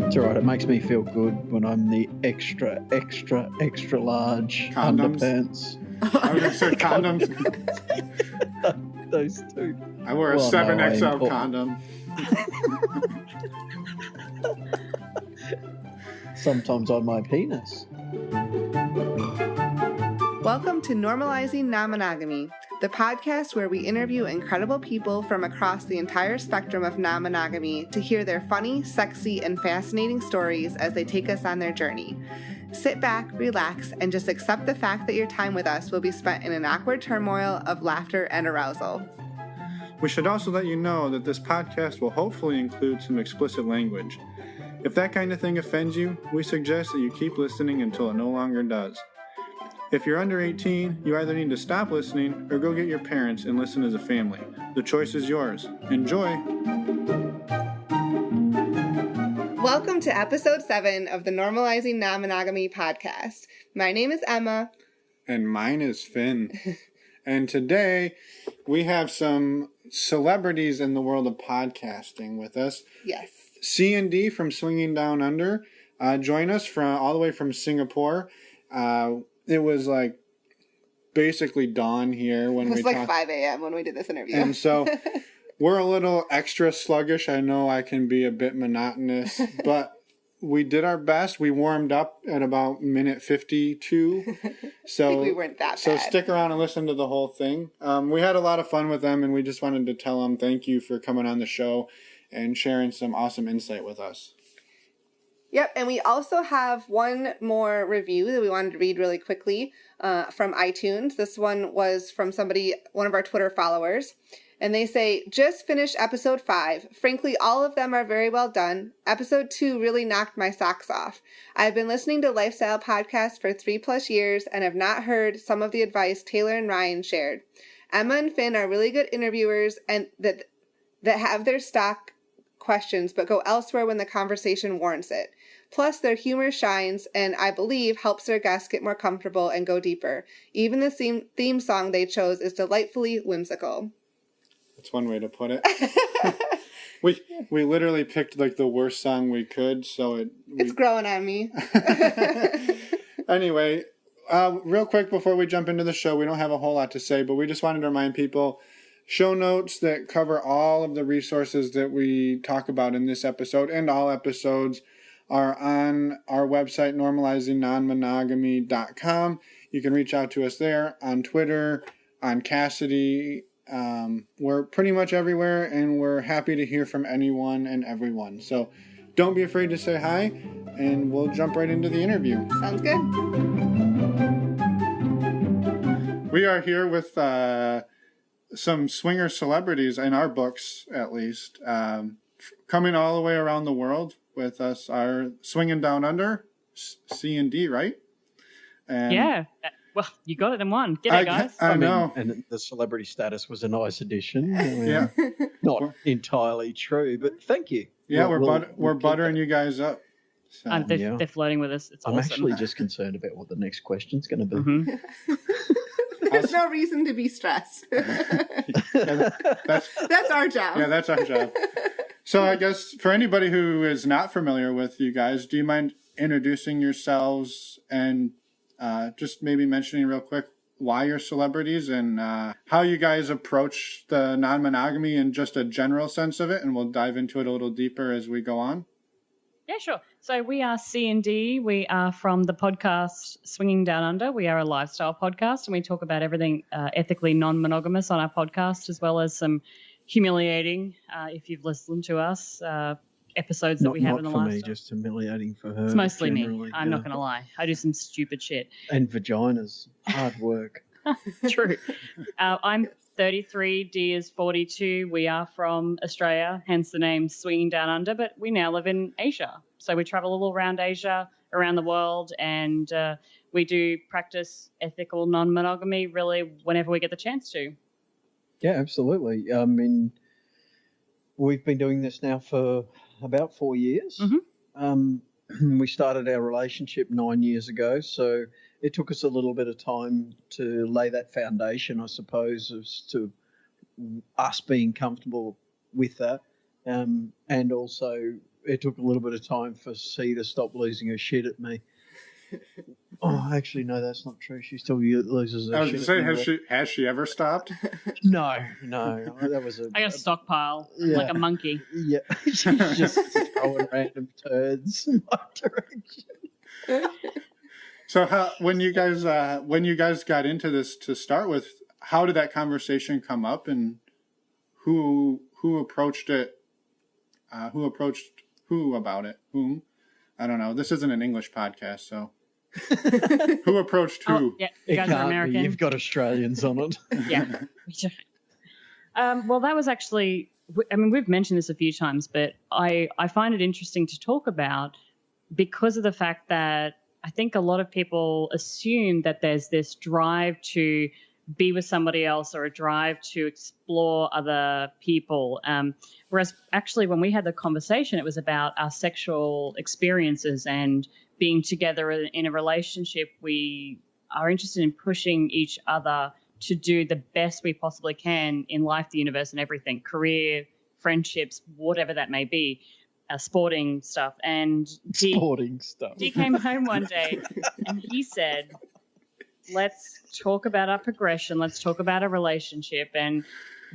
It's all right. It makes me feel good when I'm the extra large Condoms? underpants. I was going to say condoms. Those two. I wear a 7XL condom. Sometimes on my penis. Welcome to Normalizing Non-Monogamy, the podcast where we interview incredible people from across the entire spectrum of non-monogamy to hear their funny, sexy, and fascinating stories as they take us on their journey. Sit back, relax, and just accept the fact that your time with us will be spent in an awkward turmoil of laughter and arousal. We should also let you know that this podcast will hopefully include some explicit language. If that kind of thing offends you, we suggest that you keep listening until it no longer does. If you're under 18, you either need to stop listening or go get your parents and listen as a family. The choice is yours. Enjoy! Welcome to episode 7 of the Normalizing Non-Monogamy podcast. My name is Emma. And mine is Finn. And today, we have some celebrities in the world of podcasting with us. Yes. C&D from Swinging Downunder join us from all the way from Singapore. It was like basically dawn here when we talked. It was like 5 a.m. when we did this interview. And so we're a little extra sluggish. I know I can be a bit monotonous, but we did our best. We warmed up at about minute 52. So I think we weren't that bad. So stick around and listen to the whole thing. We had a lot of fun with them, and we just wanted to tell them thank you for coming on the show and sharing some awesome insight with us. Yep, and we also have one more review that we wanted to read really quickly from iTunes. This one was from one of our Twitter followers. And they say, just finished episode 5. Frankly, all of them are very well done. Episode 2 really knocked my socks off. I've been listening to lifestyle podcasts for 3+ years and have not heard some of the advice Taylor and Ryan shared. Emma and Finn are really good interviewers and that have their stock questions but go elsewhere when the conversation warrants it. Plus, their humor shines and, I believe, helps their guests get more comfortable and go deeper. Even the theme song they chose is delightfully whimsical. That's one way to put it. we literally picked like the worst song we could, so it's growing on me. Anyway, real quick before we jump into the show, we don't have a whole lot to say, but we just wanted to remind people show notes that cover all of the resources that we talk about in this episode and all episodes are on our website, normalizingnonmonogamy.com. You can reach out to us there on Twitter, on Cassidy. We're pretty much everywhere, and we're happy to hear from anyone and everyone. So don't be afraid to say hi, and we'll jump right into the interview. Sounds good. We are here with some swinger celebrities, in our books at least, coming all the way around the world. With us are Swinging Downunder, C&D, right? And yeah. Well, you got it in one. G'day, guys. I know. And the celebrity status was a nice addition. Yeah. Not entirely true, but thank you. Yeah, we're buttering you guys up. So. And they're flirting with us. It's awesome. I'm actually just concerned about what the next question's going to be. Mm-hmm. There's no reason to be stressed. That's our job. Yeah, that's our job. So I guess for anybody who is not familiar with you guys, do you mind introducing yourselves and just maybe mentioning real quick why you're celebrities and how you guys approach the non-monogamy in just a general sense of it, and we'll dive into it a little deeper as we go on. Yeah, sure. So we are C&D. We are from the podcast Swinging Downunder. We are a lifestyle podcast, and we talk about everything ethically non-monogamous on our podcast, as well as some humiliating, if you've listened to us, episodes that we have in the last. Not for me, just humiliating for her. It's mostly me. I'm not going to lie. I do some stupid shit. And vaginas. Hard work. True. I'm 33, Dee is 42. We are from Australia, hence the name Swinging Downunder, but we now live in Asia. So we travel all around Asia, around the world, and we do practice ethical non-monogamy really whenever we get the chance to. Yeah, absolutely. I mean, we've been doing this now for about 4 years. Mm-hmm. We started our relationship 9 years ago, so it took us a little bit of time to lay that foundation, I suppose, as to us being comfortable with that. And also, it took a little bit of time for C to stop losing her shit at me. Oh, actually, no, that's not true. She still loses her I was shit going at to say, me. has she ever stopped? No, that was I got a stockpile like a monkey. Yeah, she's just throwing random turds in my direction. So when you guys got into this to start with, how did that conversation come up, and who approached it? Who approached who about it? Whom? I don't know. This isn't an English podcast, so who approached who? Oh, yeah, you guys are American. You've got Australians on it. Yeah. Well, that was actually, I mean, we've mentioned this a few times, but I find it interesting to talk about because of the fact that I think a lot of people assume that there's this drive to be with somebody else or a drive to explore other people. Whereas actually when we had the conversation, it was about our sexual experiences and being together in a relationship. We are interested in pushing each other to do the best we possibly can in life, the universe, and everything, career, friendships, whatever that may be, sporting stuff. And D came home one day and he said, let's talk about our progression. Let's talk about a relationship and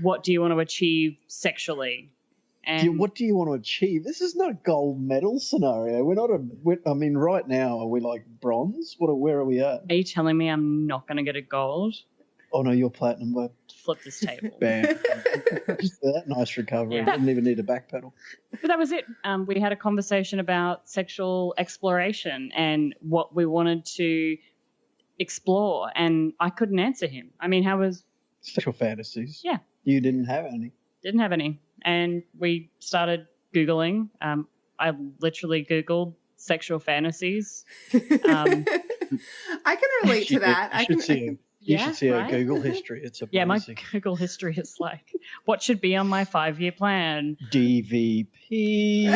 what do you want to achieve sexually? And what do you want to achieve? This is not a gold medal scenario. I mean, right now, are we like bronze? Where are we at? Are you telling me I'm not going to get a gold? Oh, no, you're platinum, bud. Flip this table. Bam. That nice recovery. Yeah. Didn't even need a back pedal. But that was it. We had a conversation about sexual exploration and what we wanted to explore, and I couldn't answer him. I mean, how was... Sexual fantasies. Yeah. You didn't have any. Didn't have any. And we started Googling. I literally Googled sexual fantasies. I can relate to that. You should see right? our Google history. It's amazing. Yeah, my Google history is like, what should be on my 5-year plan? DVP,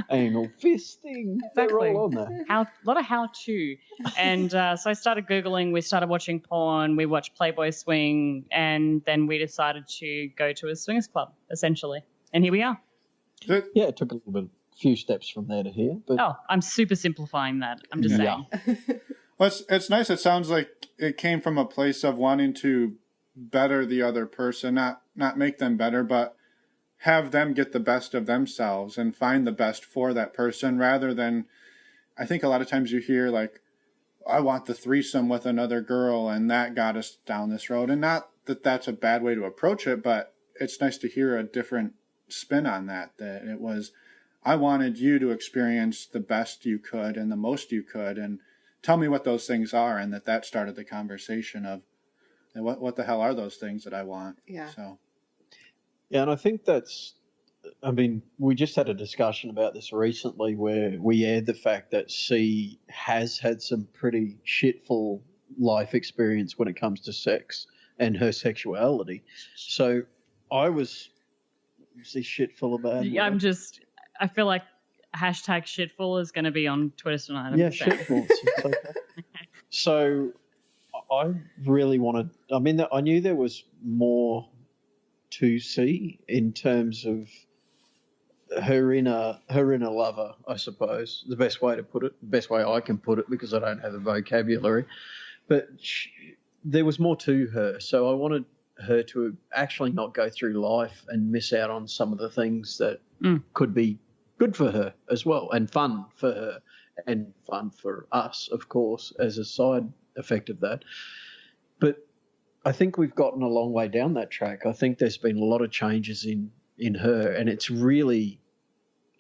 anal fisting. Exactly. They're all on there. A lot of how-to. And so I started Googling. We started watching porn. We watched Playboy Swing. And then we decided to go to a swingers club, essentially. And here we are. Yeah, it took a few steps from there to here. But I'm super simplifying that. I'm just saying. Well, it's nice. It sounds like it came from a place of wanting to better the other person, not make them better, but have them get the best of themselves and find the best for that person, rather than, I think a lot of times you hear like, I want the threesome with another girl and that got us down this road. And not that that's a bad way to approach it, but it's nice to hear a different spin on that it was, I wanted you to experience the best you could and the most you could, and tell me what those things are, and that started the conversation of what the hell are those things that I want. Yeah. So. Yeah, and I think we just had a discussion about this recently where we aired the fact that C has had some pretty shitful life experience when it comes to sex and her sexuality. So I was shitful about it. Yeah, I feel like hashtag shitful is going to be on Twitter tonight. Yeah, shitful. Okay. So I really wanted, I knew there was more to see in terms of her inner lover, I suppose, the best way to put it, the best way I can put it, because I don't have the vocabulary. But there was more to her. So I wanted her to actually not go through life and miss out on some of the things that could be good for her as well, and fun for her and fun for us, of course, as a side effect of that. But I think we've gotten a long way down that track. I think there's been a lot of changes in her, and it's really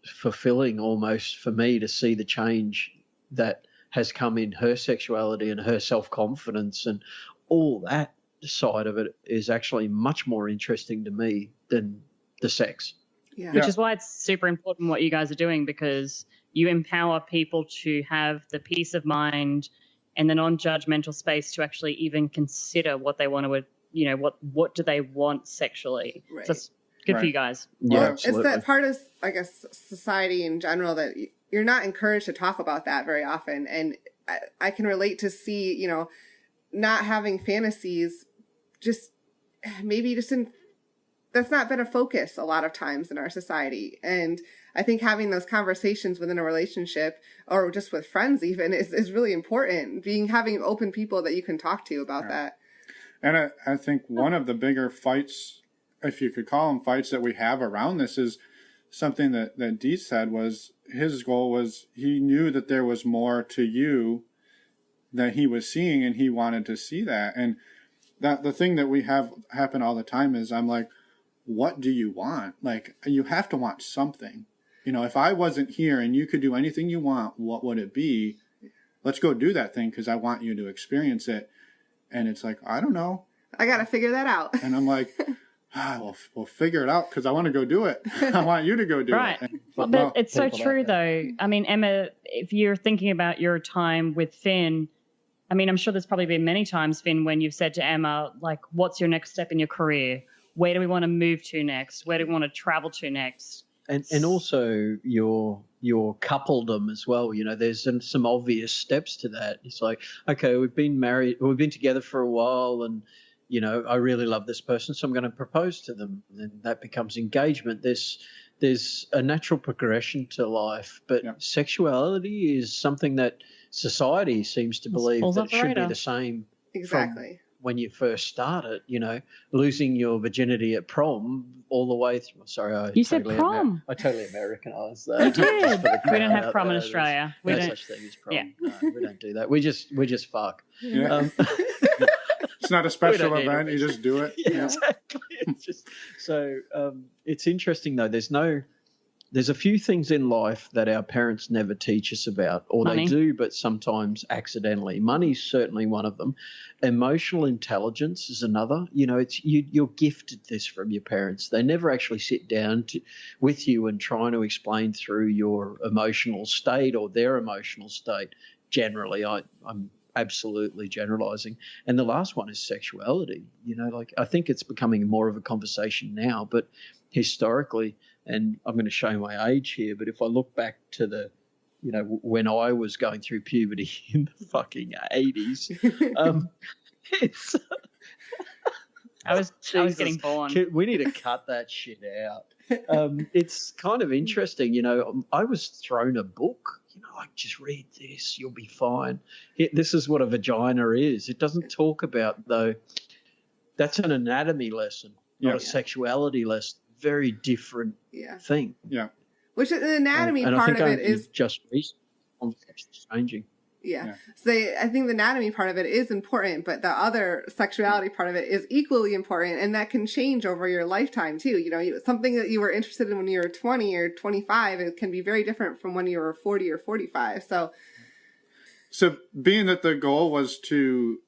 fulfilling almost for me to see the change that has come in her sexuality and her self-confidence, and all that side of it is actually much more interesting to me than the sex. Yeah. Which is why it's super important what you guys are doing, because you empower people to have the peace of mind and the non-judgmental space to actually even consider what they want to, what do they want sexually. Right. So it's good for you guys. Yeah, Well, absolutely. it's that part of, I guess, society in general that you're not encouraged to talk about that very often. And I can relate to see, not having fantasies, just maybe just didn't that's not been a focus a lot of times in our society. And I think having those conversations within a relationship or just with friends even is really important. Having open people that you can talk to about that. And I think one of the bigger fights, if you could call them fights, that we have around this is something that Dee said was his goal was he knew that there was more to you that he was seeing, and he wanted to see that. And that the thing that we have happen all the time is I'm like, what do you want? Like, you have to want something. You know, if I wasn't here and you could do anything you want, what would it be? Let's go do that thing because I want you to experience it. And it's like, I don't know. I got to figure that out. And I'm like, we'll figure it out because I want to go do it. I want you to go do right. it. But it's so true, though. I mean, Emma, if you're thinking about your time with Finn, I mean, I'm sure there's probably been many times, Finn, when you've said to Emma, like, what's your next step in your career? Where do we want to move to next? Where do we want to travel to next? And also your coupledom as well. You know, there's some obvious steps to that. It's like, okay, we've been together for a while, and you know, I really love this person, so I'm going to propose to them, and that becomes engagement. There's a natural progression to life, but sexuality is something that society seems to believe that it should be the same. Exactly. When you first started, you know, losing your virginity at prom all the way through. Sorry, you said prom. I totally Americanized that. You did. We don't have prom in Australia. We don't such thing as prom. Yeah. No, we don't do that. We just fuck. Yeah. It's not a special event. You just do it. Yeah, exactly. It's just so. It's interesting though. There's a few things in life that our parents never teach us about, or Money. They do, but sometimes accidentally. Money's certainly one of them. Emotional intelligence is another. You know, you're gifted this from your parents. They never actually sit down with you and trying to explain through your emotional state or their emotional state. Generally, I'm absolutely generalizing. And the last one is sexuality. You know, like I think it's becoming more of a conversation now, but historically, and I'm going to show my age here, but if I look back to when I was going through puberty in the fucking 80s, it's... I was getting born. We need to cut that shit out. It's kind of interesting, you know. I was thrown a book, you know, like just read this, you'll be fine. This is what a vagina is. It doesn't talk about, though. That's an anatomy lesson, not a sexuality lesson. Very different thing. Yeah. Which the anatomy part of it is just recent. It's changing. Yeah. So I think the anatomy part of it is important, but the other sexuality part of it is equally important, and that can change over your lifetime too. You know, something that you were interested in when you were 20 or 25, it can be very different from when you were 40 or 45. So being that the goal was to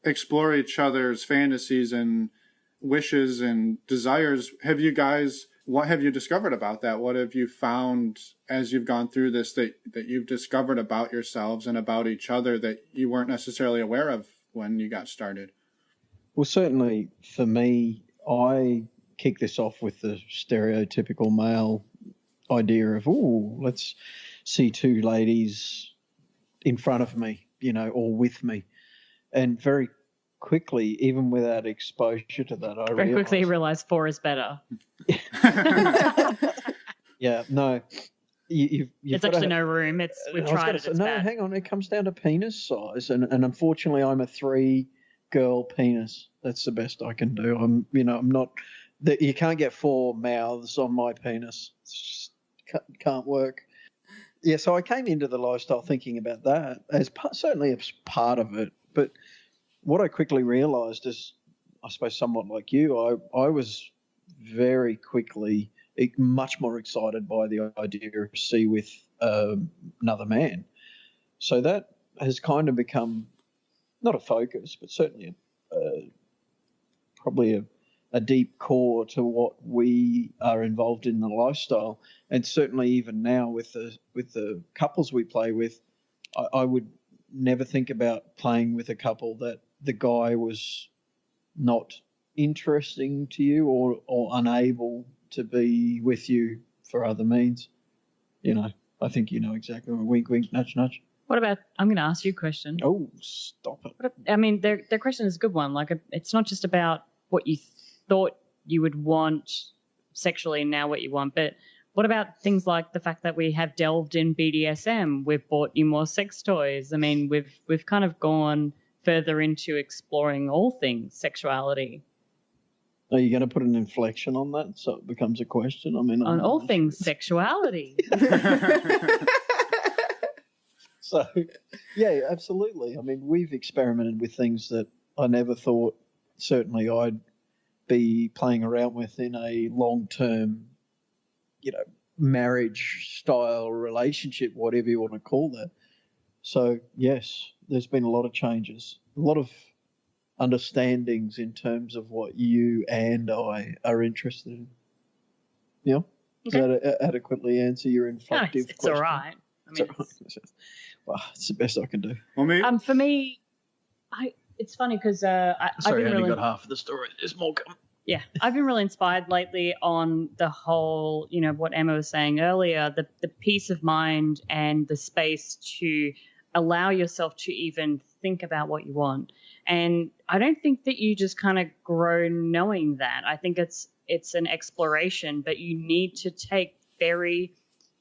explore each other's fantasies and wishes and desires, what have you discovered about that? What have you found as you've gone through this that you've discovered about yourselves and about each other that you weren't necessarily aware of when you got started? Well, certainly for me, I kick this off with the stereotypical male idea of, let's see two ladies in front of me, you know, or with me. And very quickly, even without exposure to that, very quickly realized 4 is better. Yeah, no. It's actually no room. We've tried it. It's bad. Hang on. It comes down to penis size, and unfortunately, I'm a 3-girl penis. That's the best I can do. I'm not. You can't get 4 mouths on my penis. It just can't work. Yeah, so I came into the lifestyle thinking about that as certainly as part of it, but what I quickly realised is, I suppose somewhat like you, I was very quickly much more excited by the idea of sea with another man. So that has kind of become not a focus, but certainly probably a deep core to what we are involved in the lifestyle. And certainly even now with the couples we play with, I would never think about playing with a couple that the guy was not interesting to you or unable to be with you for other means. You know, I think you know exactly. Wink, wink, nudge, nudge. What about, I'm going to ask you a question. Oh, stop it. I mean, their question is a good one. Like, it's not just about what you thought you would want sexually and now what you want. But what about things like the fact that we have delved in BDSM? We've bought you more sex toys. I mean, we've kind of gone further into exploring all things sexuality. Are you going to put an inflection on that so it becomes a question? I mean, On all things sexuality. So, yeah, absolutely. I mean, we've experimented with things that I never thought certainly I'd be playing around with in a long-term, marriage-style relationship, whatever you want to call that. So, yes, there's been a lot of changes, a lot of understandings in terms of what you and I are interested in. Yeah? Okay. Does that adequately answer your inflective It's question? all right. I mean, well, it's the best I can do. Well, maybe, for me, it's funny because I've Sorry, been I only really got half of the story. There's more coming. Yeah, I've been really inspired lately on the whole, what Emma was saying earlier, the peace of mind and the space to allow yourself to even think about what you want. And I don't think that you just kind of grow knowing that. I think it's an exploration, but you need to take very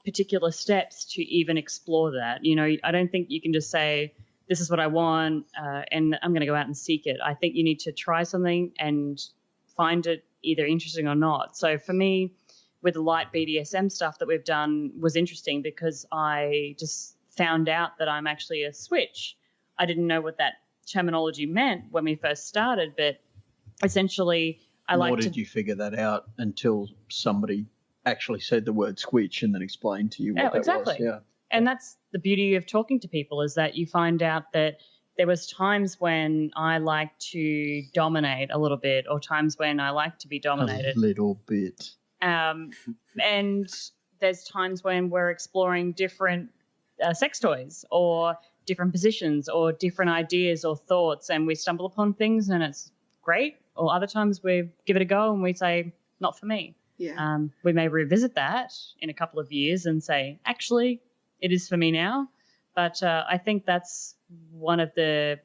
particular steps to even explore that. I don't think you can just say, this is what I want, and I'm going to go out and seek it. I think you need to try something and find it either interesting or not. So for me, with the light BDSM stuff that we've done was interesting because I just found out that I'm actually a switch. I didn't know what that terminology meant when we first started, but essentially Nor did you figure that out until somebody actually said the word switch and then explained to you what that exactly. was. Yeah. And that's the beauty of talking to people, is that you find out that there was times when I like to dominate a little bit, or times when I like to be dominated. A little bit. And there's times when we're exploring different sex toys or different positions or different ideas or thoughts, and we stumble upon things and it's great. Or other times we give it a go and we say, not for me. Yeah. We may revisit that in a couple of years and say, actually, it is for me now. But I think that's one of the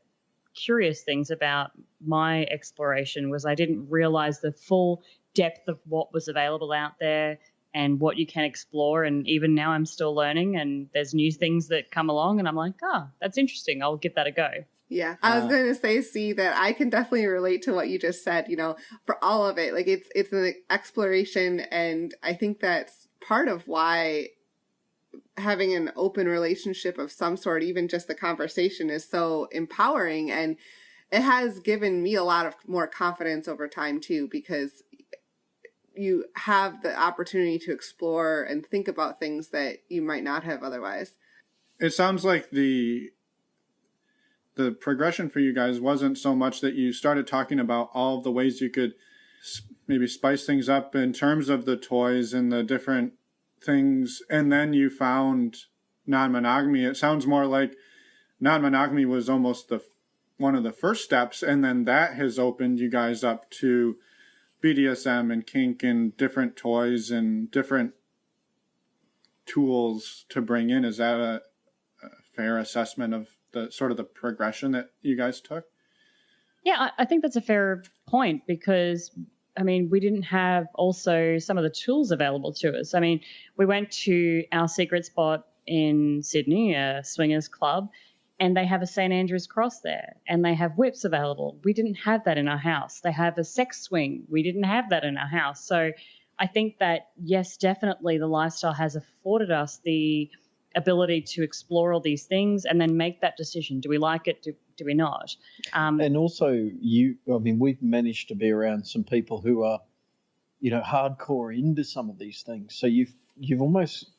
curious things about my exploration was I didn't realize the full depth of what was available out there and what you can explore. And even now I'm still learning, and there's new things that come along and I'm like, that's interesting. I'll give that a go. Yeah, I was going to say, that I can definitely relate to what you just said, for all of it. Like it's an exploration, and I think that's part of why having an open relationship of some sort, even just the conversation, is so empowering. And it has given me a lot of more confidence over time too, because you have the opportunity to explore and think about things that you might not have otherwise. it sounds like the progression for you guys wasn't so much that you started talking about all of the ways you could maybe spice things up in terms of the toys and the different things, and then you found non-monogamy. It sounds more like non-monogamy was almost one of the first steps, and then that has opened you guys up to BDSM and kink and different toys and different tools to bring in. Is that a fair assessment of the sort of the progression that you guys took? Yeah, I think that's a fair point, because I mean, we didn't have also some of the tools available to us. I mean, we went to our secret spot in Sydney, a swingers club, and they have a St. Andrew's cross there, and they have whips available. We didn't have that in our house. They have a sex swing. We didn't have that in our house. So I think that, yes, definitely the lifestyle has afforded us the ability to explore all these things and then make that decision. Do we like it? Do we not? And also, we've managed to be around some people who are, hardcore into some of these things. So you've almost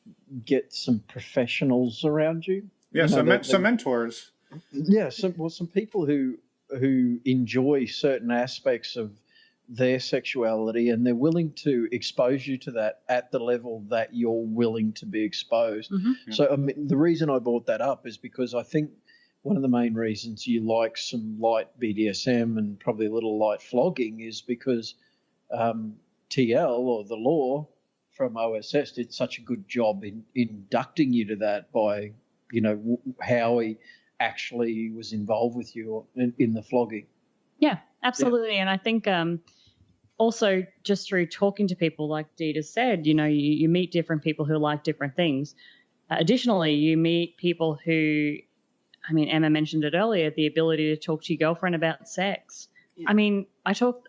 get some professionals around you. Yeah, some mentors. Yeah, some people who enjoy certain aspects of their sexuality, and they're willing to expose you to that at the level that you're willing to be exposed. Mm-hmm. So the reason I brought that up is because I think one of the main reasons you like some light BDSM and probably a little light flogging is because TL, or the law from OSS, did such a good job in inducting you to that by, how he actually was involved with you in the flogging. Yeah, absolutely. Yeah. And I think also just through talking to people, like Dee just said, you meet different people who like different things. Additionally, you meet people who, Emma mentioned it earlier, the ability to talk to your girlfriend about sex. Yeah.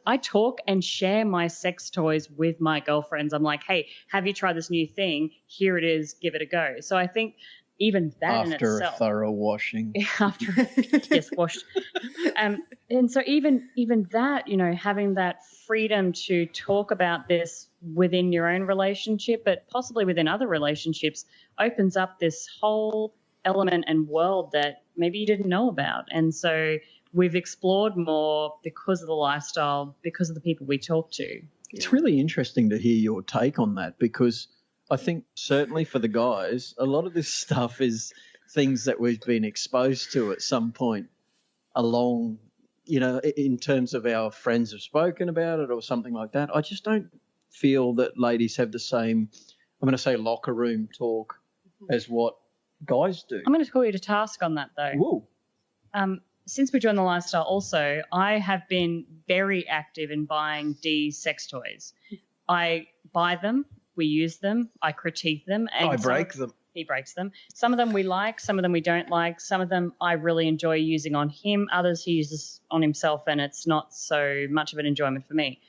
I talk and share my sex toys with my girlfriends. I'm like, hey, have you tried this new thing? Here it is. Give it a go. So I think even that after in itself, a thorough washing, yes, washed, and so even that, having that freedom to talk about this within your own relationship, but possibly within other relationships, opens up this whole element and world that maybe you didn't know about. And so we've explored more because of the lifestyle, because of the people we talk to. It's really interesting to hear your take on that, because I think certainly for the guys, a lot of this stuff is things that we've been exposed to at some point along, in terms of our friends have spoken about it or something like that. I just don't feel that ladies have the same, I'm going to say, locker room talk as what guys do. I'm going to call you to task on that, though. Whoa. Since we joined the lifestyle also, I have been very active in buying D's sex toys. I buy them, we use them, I critique them. And I break them. He breaks them. Some of them we like, some of them we don't like. Some of them I really enjoy using on him. Others he uses on himself, and it's not so much of an enjoyment for me.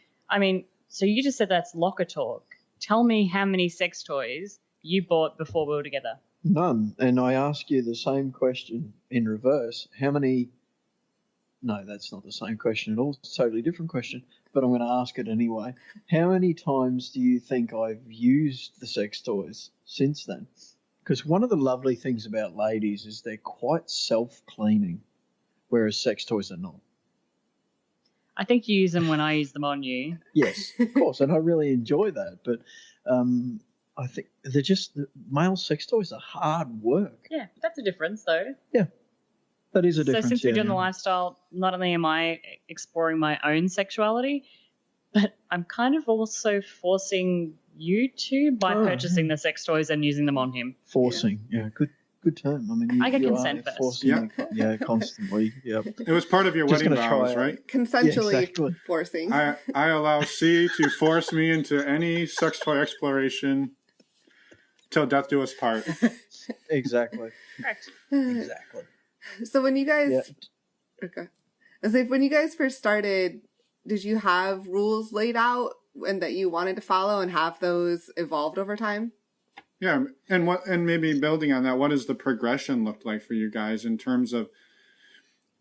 So you just said that's locker talk. Tell me how many sex toys you bought before we were together. None. And I ask you the same question in reverse. How many... No, that's not the same question at all. It's a totally different question, but I'm going to ask it anyway. How many times do you think I've used the sex toys since then? Because one of the lovely things about ladies is they're quite self-cleaning, whereas sex toys are not. I think you use them when I use them on you. Yes, of course, and I really enjoy that. But I think they're just male sex toys are hard work. Yeah, that's a difference, though. Yeah. That is a difference. So since we're doing the lifestyle, not only am I exploring my own sexuality, but I'm kind of also forcing you to by purchasing the sex toys and using them on him. Forcing, yeah, good term. I get consent first. Forcing, yeah, constantly. Yeah. It was part of your wedding vows, right? Consensually exactly. Forcing. I allow C to force me into any sex toy exploration till death do us part. Exactly. Correct. Exactly. So when you guys, okay. I was like, when you guys first started, did you have rules laid out and that you wanted to follow, and have those evolved over time? Yeah, and maybe building on that, what does the progression look like for you guys in terms of,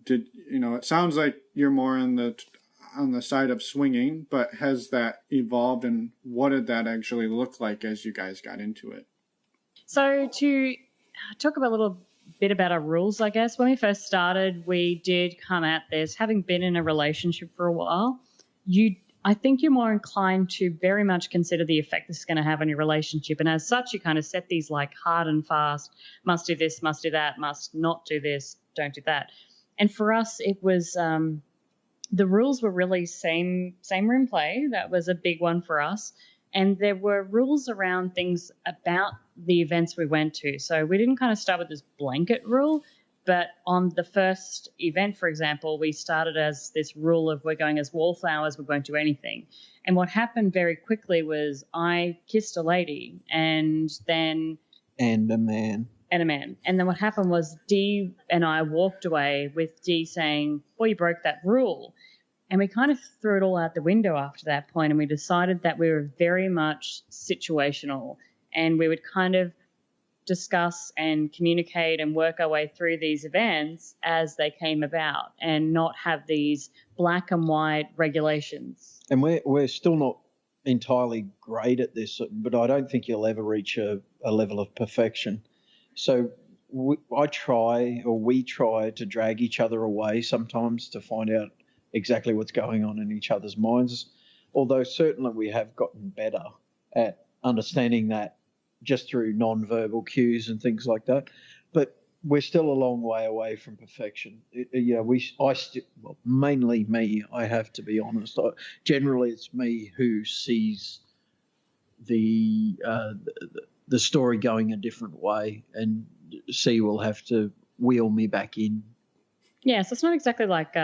it sounds like you're more on the side of swinging, but has that evolved, and what did that actually look like as you guys got into it? So to talk about a little bit about our rules, I guess. When we first started, we did come at this, having been in a relationship for a while, I think you're more inclined to very much consider the effect this is going to have on your relationship. And as such, you kind of set these like hard and fast, must do this, must do that, must not do this, don't do that. And for us, it was the rules were really same room play. That was a big one for us. And there were rules around things about the events we went to. So we didn't kind of start with this blanket rule, but on the first event, for example, we started as this rule of we're going as wallflowers, we won't do anything. And what happened very quickly was I kissed a lady and then... And a man. And then what happened was Dee and I walked away with Dee saying, well, you broke that rule. And we kind of threw it all out the window after that point, and we decided that we were very much situational, and we would kind of discuss and communicate and work our way through these events as they came about, and not have these black and white regulations. And we're still not entirely great at this, but I don't think you'll ever reach a level of perfection. So we try to drag each other away sometimes to find out exactly what's going on in each other's minds, although certainly we have gotten better at understanding that just through non-verbal cues and things like that. But we're still a long way away from perfection. Mainly me, I have to be honest. Generally, it's me who sees the story going a different way, and C will have to wheel me back in. Yeah, so it's not exactly like...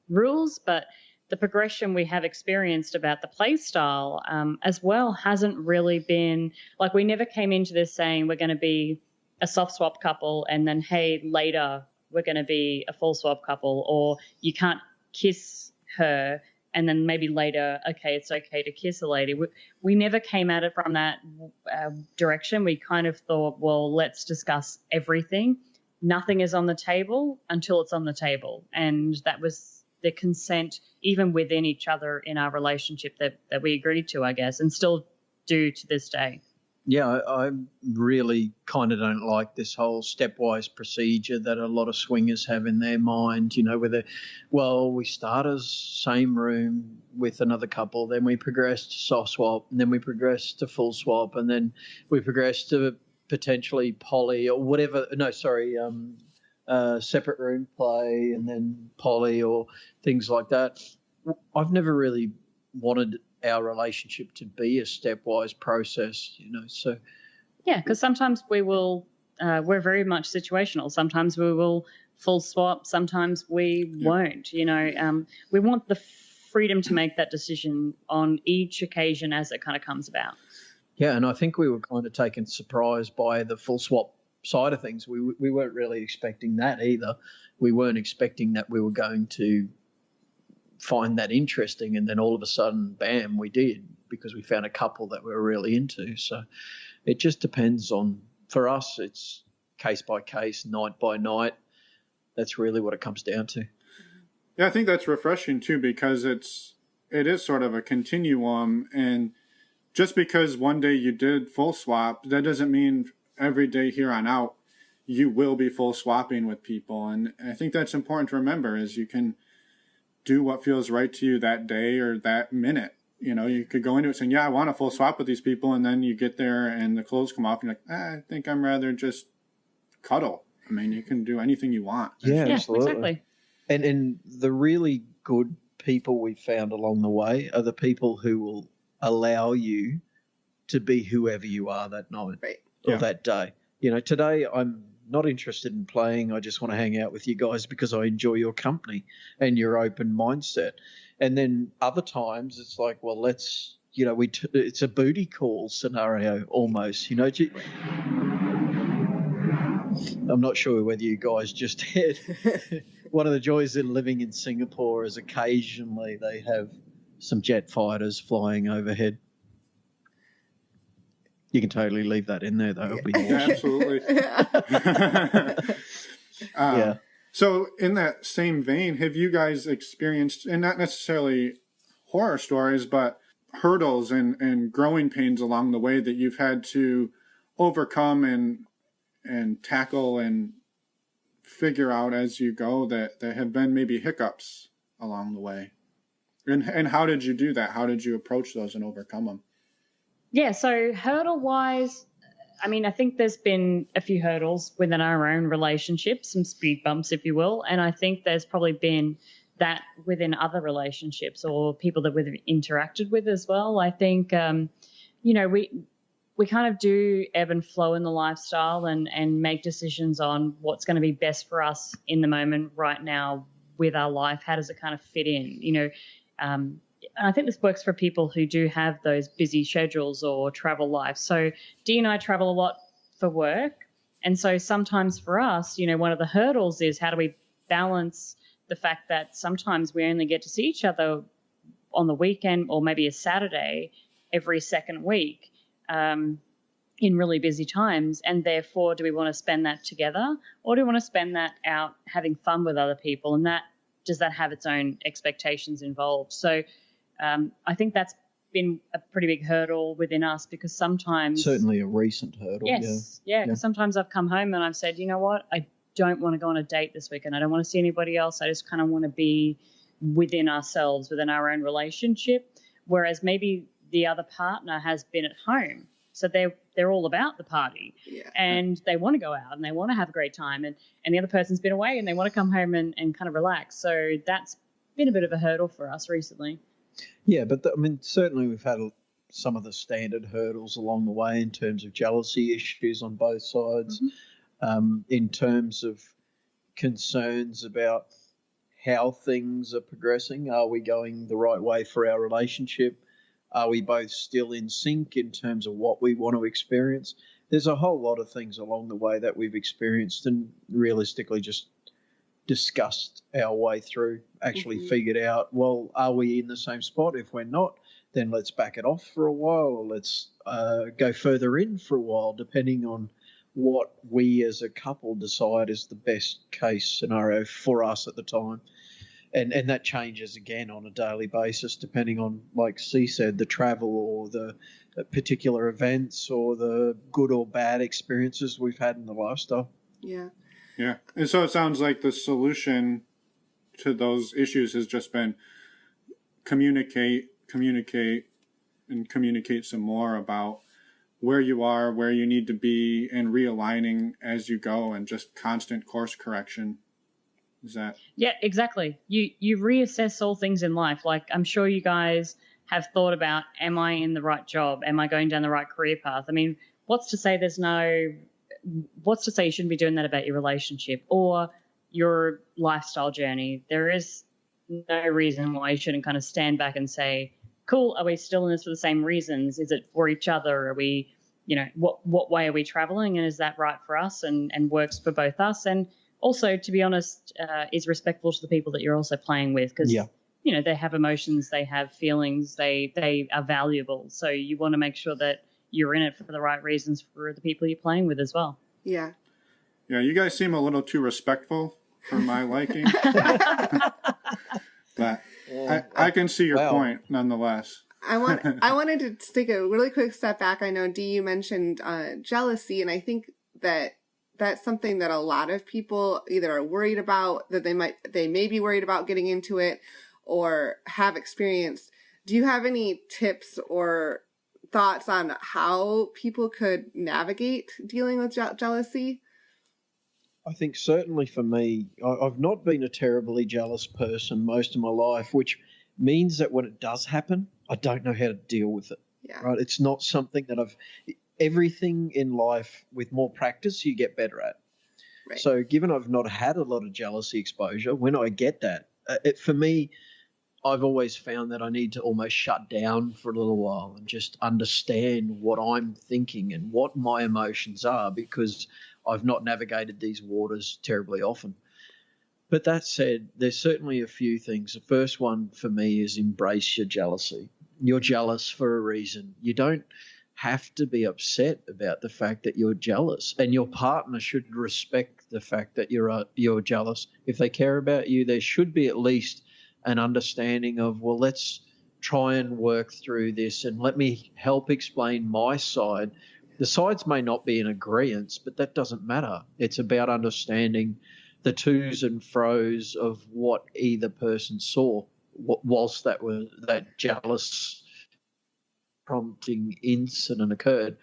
rules, but the progression we have experienced about the play style as well hasn't really been like we never came into this saying we're going to be a soft swap couple and then, hey, later we're going to be a full swap couple, or you can't kiss her and then maybe later, okay, it's okay to kiss a lady. We never came at it from that direction. We kind of thought, well, let's discuss everything. Nothing is on the table until it's on the table. And that was the consent even within each other in our relationship that we agreed to, I guess, and still do to this day. Yeah, I really kind of don't like this whole stepwise procedure that a lot of swingers have in their mind, where we start as same room with another couple, then we progress to soft swap, and then we progress to full swap, and then we progress to potentially poly or whatever. No, sorry, separate room play and then poly or things like that. I've never really wanted our relationship to be a stepwise process, so. Yeah, because sometimes we will, we're very much situational. Sometimes we will full swap. Sometimes we won't, we want the freedom to make that decision on each occasion as it kind of comes about. Yeah, and I think we were kind of taken surprised by the full swap side of things. We weren't really expecting that either. We weren't expecting that we were going to find that interesting, and then all of a sudden, bam, we did, because we found a couple that we were really into. So it just depends on, for us, it's case by case, night by night. That's really what it comes down to. Yeah, I think that's refreshing too, because it is sort of a continuum, and just because one day you did full swap, that doesn't mean every day here on out you will be full swapping with people. And I think that's important to remember, is you can do what feels right to you that day or that minute. You could go into it saying, yeah, I want a full swap with these people, and then you get there and the clothes come off and you're like, I think I'm rather just cuddle. I mean, you can do anything you want. Yeah, absolutely. Exactly. And the really good people we found along the way are the people who will allow you to be whoever you are that night or that day. Today I'm not interested in playing. I just want to hang out with you guys because I enjoy your company and your open mindset. And then other times it's like, well, let's, it's a booty call scenario almost, I'm not sure whether you guys just had one of the joys of living in Singapore is occasionally they have some jet fighters flying overhead. You can totally leave that in there, though. It'll be Absolutely. Yeah. So in that same vein, have you guys experienced, and not necessarily horror stories, but hurdles and growing pains along the way that you've had to overcome and tackle and figure out as you go that there have been maybe hiccups along the way? And how did you do that? How did you approach those and overcome them? Yeah, so hurdle-wise, I mean, I think there's been a few hurdles within our own relationship, some speed bumps, if you will, and I think there's probably been that within other relationships or people that we've interacted with as well. I think, we kind of do ebb and flow in the lifestyle and make decisions on what's going to be best for us in the moment right now with our life. How does it kind of fit in, and I think this works for people who do have those busy schedules or travel life. So Dee and I travel a lot for work. And so sometimes for us, one of the hurdles is how do we balance the fact that sometimes we only get to see each other on the weekend or maybe a Saturday every second week in really busy times. And therefore, do we want to spend that together or do we want to spend that out having fun with other people? And does that have its own expectations involved? So I think that's been a pretty big hurdle within us because sometimes... Certainly a recent hurdle. Yes, yeah. Because sometimes I've come home and I've said, you know what, I don't want to go on a date this weekend. I don't want to see anybody else. I just kind of want to be within ourselves, within our own relationship, whereas maybe the other partner has been at home. So they're all about the party and they want to go out and they want to have a great time and the other person's been away and they want to come home and kind of relax. So that's been a bit of a hurdle for us recently. Yeah, but certainly we've had some of the standard hurdles along the way in terms of jealousy issues on both sides, in terms of concerns about how things are progressing. Are we going the right way for our relationship? Are we both still in sync in terms of what we want to experience? There's a whole lot of things along the way that we've experienced and realistically just discussed our way through, actually figured out, well, are we in the same spot? If we're not, then let's back it off for a while, or let's go further in for a while, depending on what we as a couple decide is the best case scenario for us at the time. And that changes again on a daily basis, depending on, like C said, the travel or the particular events or the good or bad experiences we've had in the lifestyle. Yeah. Yeah. And so it sounds like the solution to those issues has just been communicate some more about where you are, where you need to be, and realigning as you go, and just constant course correction. Is that? Yeah, exactly. You reassess all things in life. Like, I'm sure you guys have thought about, am I in the right job? Am I going down the right career path? I mean, what's to say you shouldn't be doing that about your relationship or your lifestyle journey? There is no reason why you shouldn't kind of stand back and say, cool, are we still in this for the same reasons? Is it for each other? Are we, what way are we traveling? And is that right for us and works for both us? And also, to be honest, is respectful to the people that you're also playing with, because, they have emotions, they have feelings, they are valuable. So you want to make sure that you're in it for the right reasons for the people you're playing with as well. Yeah. Yeah, you guys seem a little too respectful for my liking. But I can see your point nonetheless. I wanted to take a really quick step back. I know, Dee, you mentioned jealousy, and I think that's something that a lot of people either are worried about, that they may be worried about getting into it, or have experienced. Do you have any tips or thoughts on how people could navigate dealing with jealousy? I think certainly for me, I've not been a terribly jealous person most of my life, which means that when it does happen, I don't know how to deal with it. Yeah. Right? It's not something that everything in life with more practice you get better at. Right. So given I've not had a lot of jealousy exposure, when I get that, for me, I've always found that I need to almost shut down for a little while and just understand what I'm thinking and what my emotions are, because I've not navigated these waters terribly often. But that said, there's certainly a few things. The first one for me is embrace your jealousy. You're jealous for a reason. You don't have to be upset about the fact that you're jealous, and your partner should respect the fact that you're jealous. If they care about you, there should be at least an understanding of, well, let's try and work through this and let me help explain my side. The sides may not be in agreement, but that doesn't matter. It's about understanding the to's and fro's of what either person saw whilst that jealous prompting incident occurred.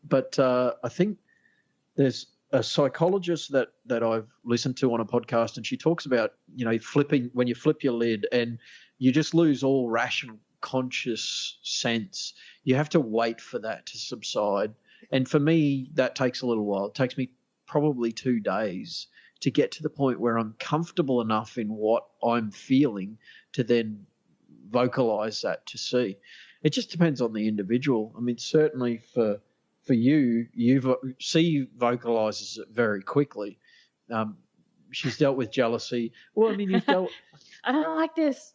But I think there's a psychologist that I've listened to on a podcast, and she talks about, when you flip your lid and you just lose all rational conscious sense, you have to wait for that to subside. And for me, that takes a little while. It takes me probably 2 days to get to the point where I'm comfortable enough in what I'm feeling to then vocalize that to see. It just depends on the individual. I mean, certainly for you, C vocalizes it very quickly. She's dealt with jealousy. Well, I mean, you've dealt. I don't like this.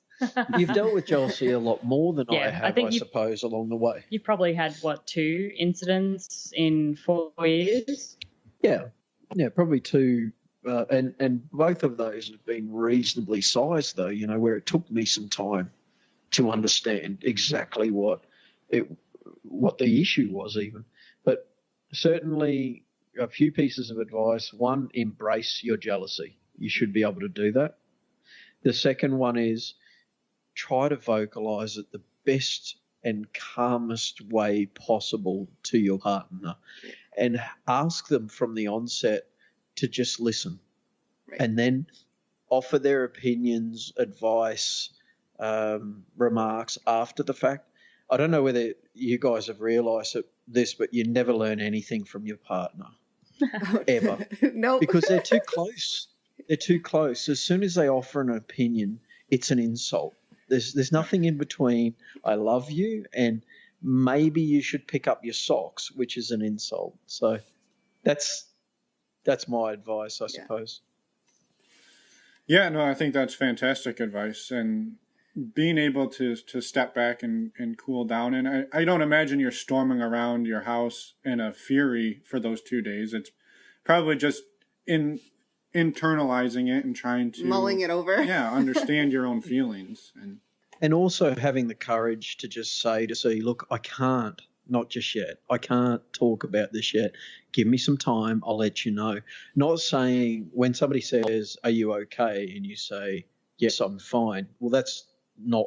You've dealt with jealousy a lot more than I have, I suppose, along the way. You probably had, 2 incidents in 4 years? Yeah, probably 2. And both of those have been reasonably sized, though, where it took me some time to understand exactly what the issue was even. But certainly a few pieces of advice. One, embrace your jealousy. You should be able to do that. The second one is try to vocalize it the best and calmest way possible to your partner, and ask them from the onset to just listen, and then offer their opinions, advice, remarks after the fact. I don't know whether you guys have realised this, but you never learn anything from your partner, ever. No. Because they're too close. They're too close. As soon as they offer an opinion, it's an insult. There's nothing in between I love you and maybe you should pick up your socks, which is an insult. So that's my advice, I suppose. Yeah, no, I think that's fantastic advice. And being able to step back and cool down. And I don't imagine you're storming around your house in a fury for those 2 days. It's probably just internalizing it and trying to mulling it over. Yeah, understand your own feelings. And also having the courage to just say, look, I can't, not just yet. I can't talk about this yet. Give me some time. I'll let you know. Not saying when somebody says, are you okay? And you say, yes, I'm fine. Well, that's not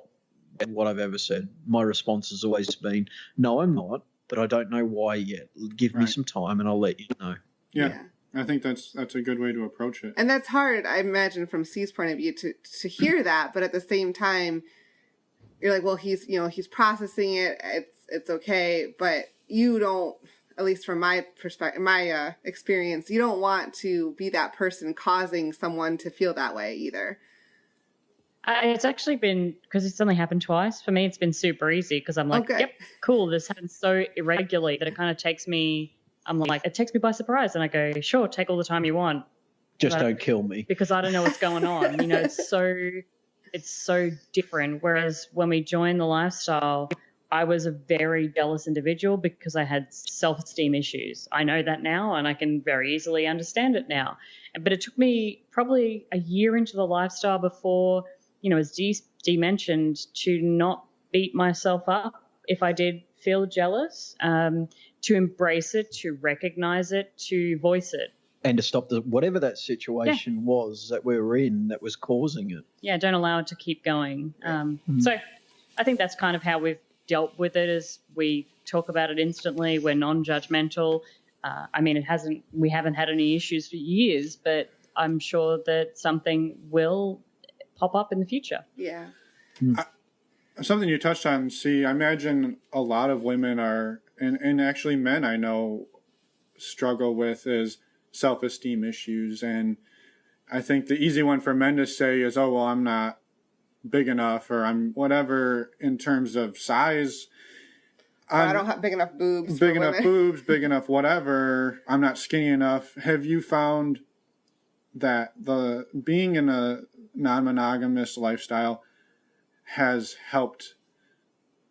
what I've ever said. My response has always been, no, I'm not, but I don't know why yet. Give me some time and I'll let you know. Yeah. I think that's a good way to approach it. And that's hard, I imagine, from C's point of view to hear that, but at the same time, you're like, well, he's processing it. It's okay, but you don't, at least from my perspective, my experience, you don't want to be that person causing someone to feel that way either. It's actually been, because it's only happened twice, for me it's been super easy because I'm like, yep, cool, this happens so irregularly that it kind of takes me by surprise and I go, sure, take all the time you want. Just don't kill me. Because I don't know what's going on. It's so different. Whereas when we joined the lifestyle, I was a very jealous individual because I had self-esteem issues. I know that now and I can very easily understand it now. But it took me probably a year into the lifestyle before, as Dee mentioned, to not beat myself up if I did feel jealous, to embrace it, to recognize it, to voice it. And to stop whatever that situation was that we were in that was causing it. Yeah, don't allow it to keep going. So I think that's kind of how we've dealt with it, is we talk about it instantly. We're non-judgmental. We haven't had any issues for years, but I'm sure that something will pop up in the future. Yeah. Something you touched on, C, I imagine a lot of women are, and actually men I know struggle with is self-esteem issues. And I think the easy one for men to say is, oh, well, I'm not big enough, or I'm whatever in terms of size. I don't have big enough boobs. Big enough boobs, big enough whatever. I'm not skinny enough. Have you found that the being in a non-monogamous lifestyle has helped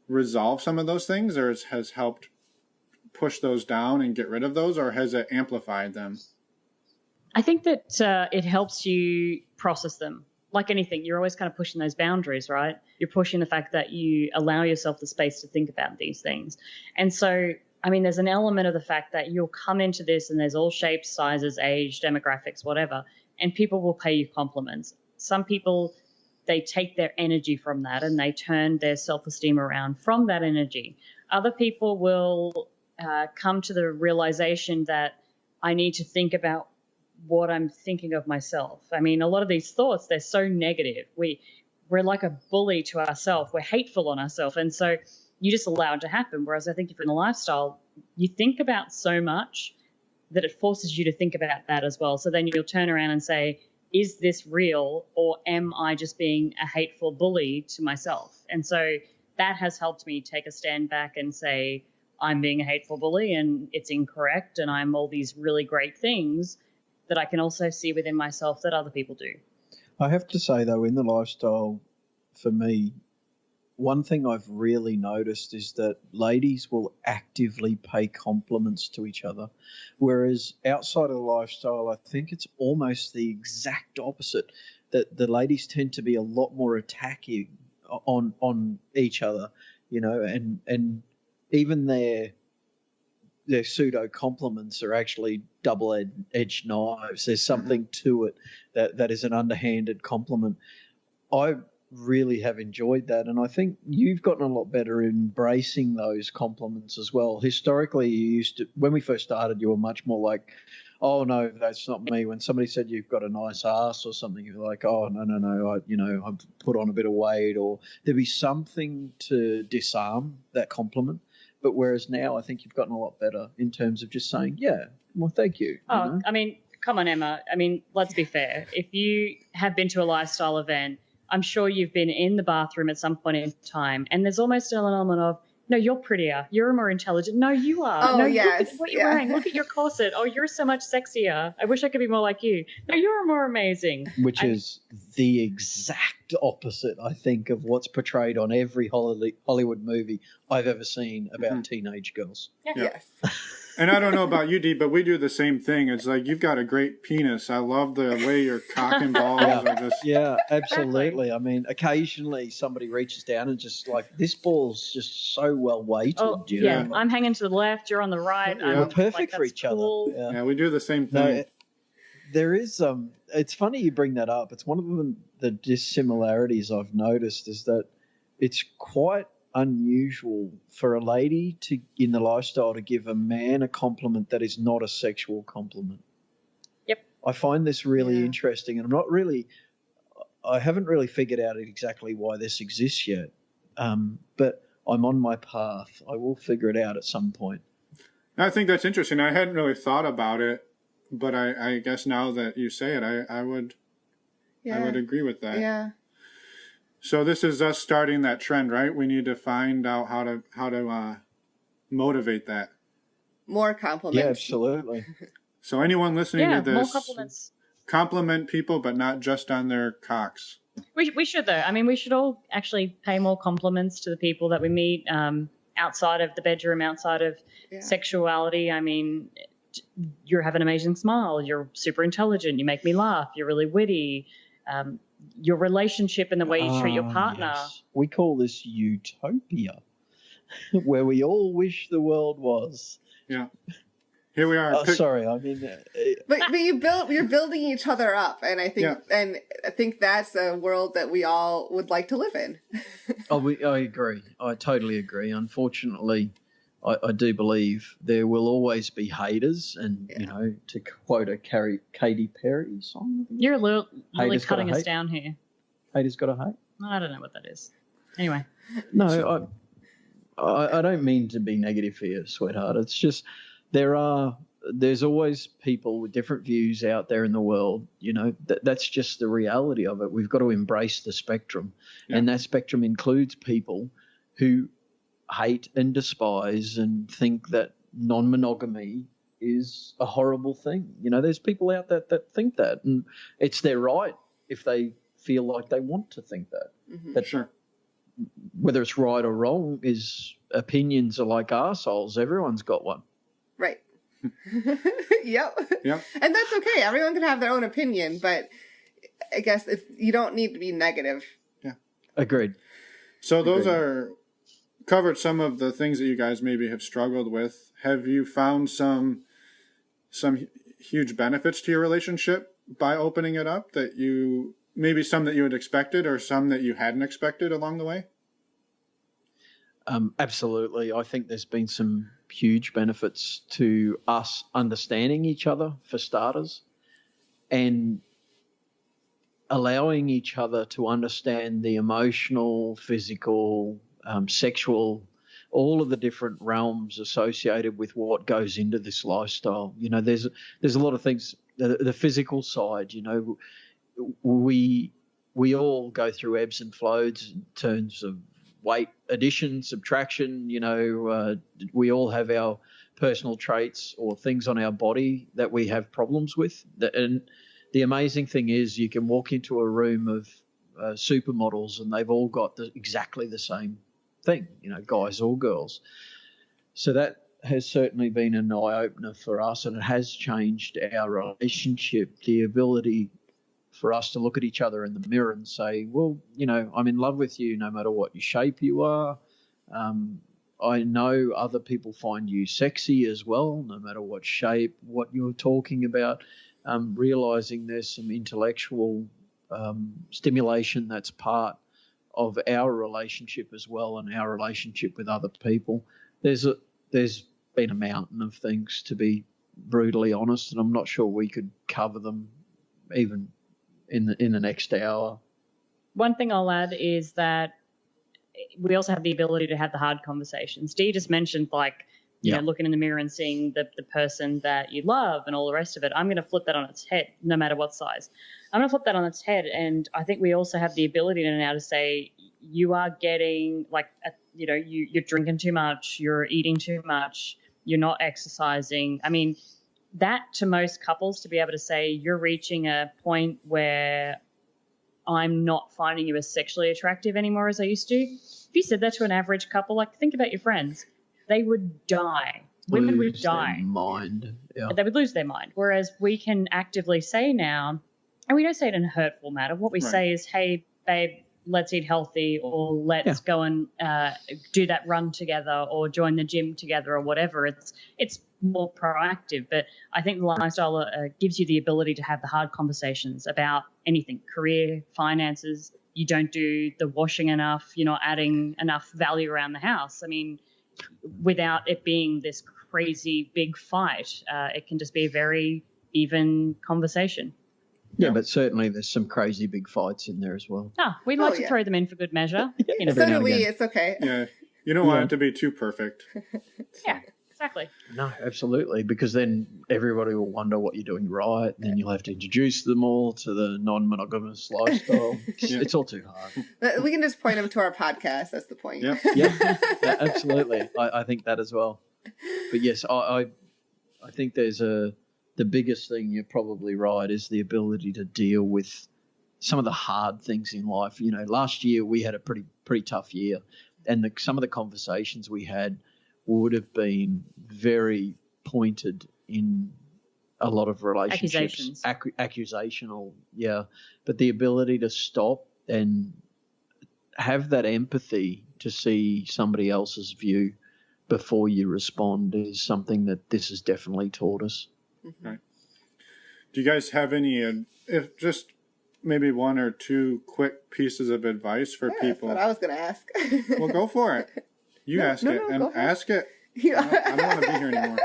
resolve some of those things, or has helped push those down and get rid of those, or has it amplified them? I think that it helps you process them. Like anything, you're always kind of pushing those boundaries, right? You're pushing the fact that you allow yourself the space to think about these things. And so, there's an element of the fact that you'll come into this and there's all shapes, sizes, age, demographics, whatever, and people will pay you compliments. Some people, they take their energy from that and they turn their self-esteem around from that energy. Other people will come to the realization that I need to think about what I'm thinking of myself. A lot of these thoughts, they're so negative. We're like a bully to ourselves. We're hateful on ourselves. And so you just allow it to happen. Whereas I think if you're in a lifestyle, you think about so much that it forces you to think about that as well. So then you'll turn around and say, is this real, or am I just being a hateful bully to myself? And so that has helped me take a stand back and say, I'm being a hateful bully and it's incorrect, and I'm all these really great things that I can also see within myself that other people do. I have to say, though, in the lifestyle, for me, one thing I've really noticed is that ladies will actively pay compliments to each other, whereas outside of the lifestyle, I think it's almost the exact opposite, that the ladies tend to be a lot more attacking on each other, and even their pseudo compliments are actually double-edged knives. There's something to it that is an underhanded compliment. I really have enjoyed that, and I think you've gotten a lot better in embracing those compliments as well. Historically, you used to, when we first started, you were much more like, oh no, that's not me. When somebody said you've got a nice ass or something, you're like, oh no, I've put on a bit of weight, or there'd be something to disarm that compliment. But whereas now, I think you've gotten a lot better in terms of just saying, yeah, well, thank you. Oh, come on, Emma. I mean, let's be fair. If you have been to a lifestyle event, I'm sure you've been in the bathroom at some point in time, and there's almost an element of, no, you're prettier. You're more intelligent. No, you are. Oh, no, yes. Look at what you're wearing. Look at your corset. Oh, you're so much sexier. I wish I could be more like you. No, you're more amazing. Which is the exact opposite, I think, of what's portrayed on every Hollywood movie I've ever seen about teenage girls. Yeah. Yes. And I don't know about you, Dee, but we do the same thing. It's like, you've got a great penis. I love the way your cock and balls are just... Yeah, absolutely. I mean, occasionally somebody reaches down and just like, this ball's just so well weighted. Oh, you yeah. know? I'm hanging to the left. You're on the right. Yeah. We're perfect for that's each cool. other. Yeah, we do the same No, thing. there is it's funny you bring that up. It's one of the dissimilarities I've noticed is that it's quite unusual for a lady in the lifestyle to give a man a compliment that is not a sexual compliment. Yep. I find this really interesting, and I haven't really figured out exactly why this exists yet. But I'm on my path. I will figure it out at some point. I think that's interesting. I hadn't really thought about it, but I guess now that you say it, I would agree with that. Yeah. So this is us starting that trend, right? We need to find out how to motivate that. More compliments. Yeah, absolutely. So anyone listening to this, more compliments. compliment people, but not just on their cocks. We should, though. I mean, we should all actually pay more compliments to the people that we meet outside of the bedroom, outside of sexuality. I mean, you have an amazing smile. You're super intelligent. You make me laugh. You're really witty. Your relationship and the way you treat your partner. Yes. We call this utopia, where we all wish the world was. Yeah. Here we are. Sorry, I mean... But you're building each other up, and I think that's a world that we all would like to live in. I agree. I totally agree. Unfortunately, I do believe there will always be haters, and you know, to quote a Katy Perry song, you're really cutting us hate. down here. Haters gotta hate. I don't know what that is. Anyway, no, I don't mean to be negative here, sweetheart. It's just there's always people with different views out there in the world. You know, that's just the reality of it. We've got to embrace the spectrum, and that spectrum includes people who hate and despise and think that non-monogamy is a horrible thing. You know, there's people out there that think that, and it's their right if they feel like they want to think that. Mm-hmm. Sure. Whether it's right or wrong is opinions are like arseholes. Everyone's got one. Right. Yep. And that's okay. Everyone can have their own opinion, but I guess you don't need to be negative. Yeah. Agreed. So those are covered some of the things that you guys maybe have struggled with. Have you found some huge benefits to your relationship by opening it up, that you maybe some that you had expected or some that you hadn't expected along the way? Absolutely. I think there's been some huge benefits to us understanding each other, for starters, and allowing each other to understand the emotional, physical, sexual, all of the different realms associated with what goes into this lifestyle. You know, there's a lot of things. The physical side, you know, we all go through ebbs and flows in terms of weight addition, subtraction. You know, we all have our personal traits or things on our body that we have problems with. And the amazing thing is, you can walk into a room of supermodels and they've all got exactly the same thing, you know, guys or girls. So that has certainly been an eye-opener for us, and it has changed our relationship, the ability for us to look at each other in the mirror and say, well, you know, I'm in love with you no matter what shape you are. I know other people find you sexy as well, no matter what shape, what you're talking about. Realizing there's some intellectual stimulation that's part of our relationship as well, and our relationship with other people. There's been a mountain of things, to be brutally honest, and I'm not sure we could cover them even in the next hour. One thing I'll add is that we also have the ability to have the hard conversations. Dee just mentioned, like, you know, looking in the mirror and seeing the person that you love and all the rest of it. I'm going to flip that on its head, no matter what size. I'm going to flip that on its head. And I think we also have the ability now to say, you are getting like, you know, you're drinking too much, you're eating too much, you're not exercising. I mean, that to most couples to be able to say, you're reaching a point where I'm not finding you as sexually attractive anymore as I used to. If you said that to an average couple, like think about your friends. They would die. Women would die. Their mind. Yeah. They would lose their mind. Whereas we can actively say now, and we don't say it in a hurtful manner. What we say is, hey, babe, let's eat healthy, or let's go and do that run together, or join the gym together, or whatever. It's more proactive. But I think the lifestyle gives you the ability to have the hard conversations about anything, career, finances. You don't do the washing enough. You're not adding enough value around the house. I mean, without it being this crazy big fight, it can just be a very even conversation. Yeah, but certainly there's some crazy big fights in there as well. We'd like to throw them in for good measure. You know, So do we. It's okay. Yeah, you don't want it to be too perfect. Yeah, exactly. No, absolutely, because then everybody will wonder what you're doing right, and then you'll have to introduce them all to the non-monogamous lifestyle. It's all too hard. We can just point them to our podcast. That's the point. Yeah, absolutely. I think that as well. But yes, I think there's the biggest thing, you're probably right, is the ability to deal with some of the hard things in life. You know, last year we had a pretty tough year, and some of the conversations we had would have been very pointed in a lot of relationships. Accusational, yeah. But the ability to stop and have that empathy to see somebody else's view before you respond is something that this has definitely taught us. Right. Do you guys have any, if just maybe one or two quick pieces of advice for people? That's what I was going to ask. Well, go for it. You ask it, and ask it. I don't want to be here anymore.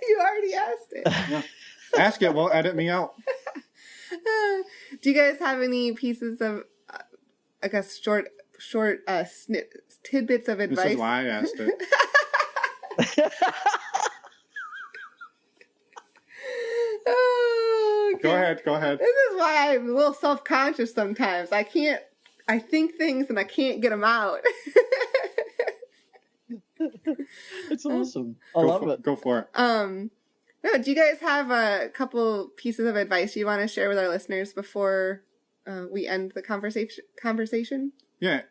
You already asked it. Yeah. Ask it. Well, edit me out. Do you guys have any pieces of, I guess, short tidbits of advice? This is why I asked it. Go ahead. This is why I'm a little self-conscious sometimes. I think things and I can't get them out. It's awesome. I love it. Go for it. No, do you guys have a couple pieces of advice you want to share with our listeners before we end the conversation? Yeah.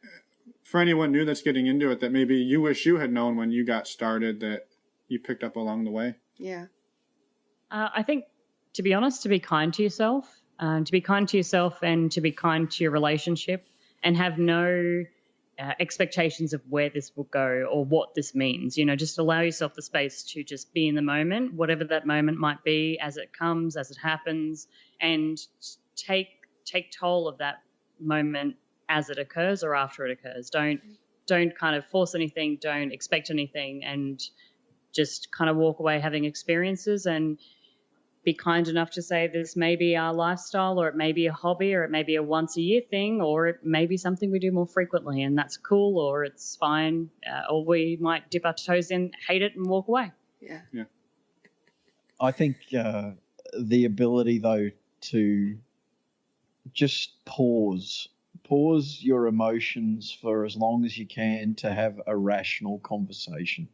For anyone new that's getting into it that maybe you wish you had known when you got started that you picked up along the way. Yeah. I think, to be honest, to be kind to yourself, and to be kind to your relationship, and have no expectations of where this will go or what this means. You know, just allow yourself the space to just be in the moment, whatever that moment might be, as it comes, as it happens, and take toll of that moment as it occurs or after it occurs. Don't kind of force anything, don't expect anything, and just kind of walk away having experiences, and be kind enough to say this may be our lifestyle, or it may be a hobby, or it may be a once a year thing, or it may be something we do more frequently, and that's cool, or it's fine, or we might dip our toes in, hate it, and walk away. Yeah. I think the ability, though, to just pause your emotions for as long as you can to have a rational conversation.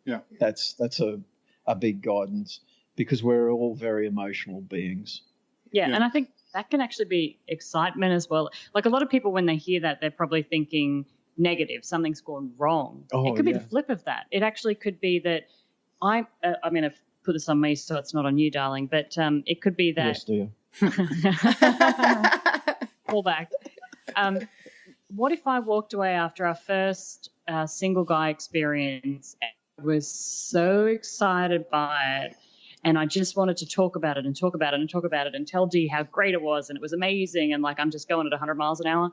Yeah. That's a big guidance, because we're all very emotional beings. Yeah, and I think that can actually be excitement as well. Like, a lot of people, when they hear that, they're probably thinking negative, something's gone wrong. It could be the flip of that. It actually could be that I'm going to put this on me so it's not on you, darling, but it could be that... Yes, dear. Pull back. What if I walked away after our first single guy experience and was so excited by it, and I just wanted to talk about it and talk about it and talk about it and tell Dee how great it was and it was amazing, and like I'm just going at 100 miles an hour?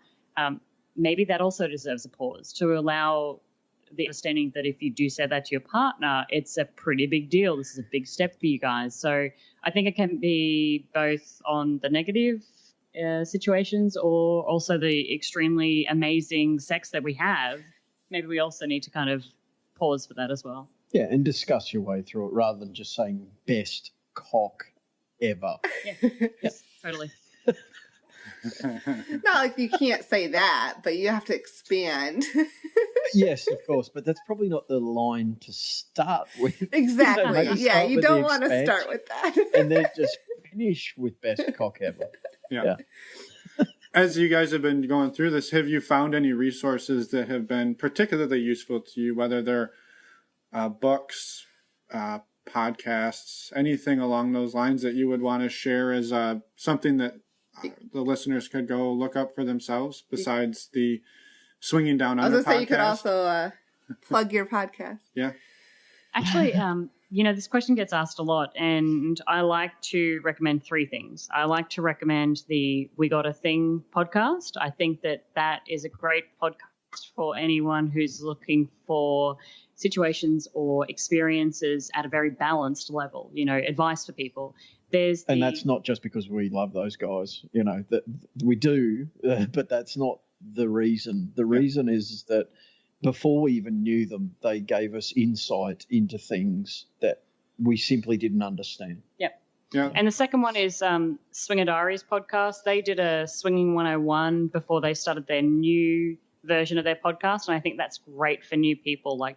Maybe that also deserves a pause, to allow the understanding that if you do say that to your partner, it's a pretty big deal. This is a big step for you guys. So I think it can be both on the negative situations, or also the extremely amazing sex that we have. Maybe we also need to kind of pause for that as well. Yeah, and discuss your way through it rather than just saying best cock ever. Yeah, totally. Not like you can't say that, but you have to expand. Yes, of course, but that's probably not the line to start with. Exactly. Maybe Yeah, start you with don't the want to start expansion with that. and then just finish with best cock ever. Yeah. As you guys have been going through this, have you found any resources that have been particularly useful to you, whether they're books, podcasts, anything along those lines that you would want to share as something that the listeners could go look up for themselves besides the Swinging Downunder I was going to say, podcast? you could also plug your podcast. Yeah. Actually, this question gets asked a lot, and I like to recommend three things. I like to recommend the We Got a Thing podcast. I think that is a great podcast for anyone who's looking for situations or experiences at a very balanced level, advice for people. And that's not just because we love those guys, that we do, but that's not the reason. The reason is that before we even knew them, they gave us insight into things that we simply didn't understand. Yep. Yeah. And the second one is Swinger Diaries podcast. They did a Swinging 101 before they started their new version of their podcast, and I think that's great for new people, like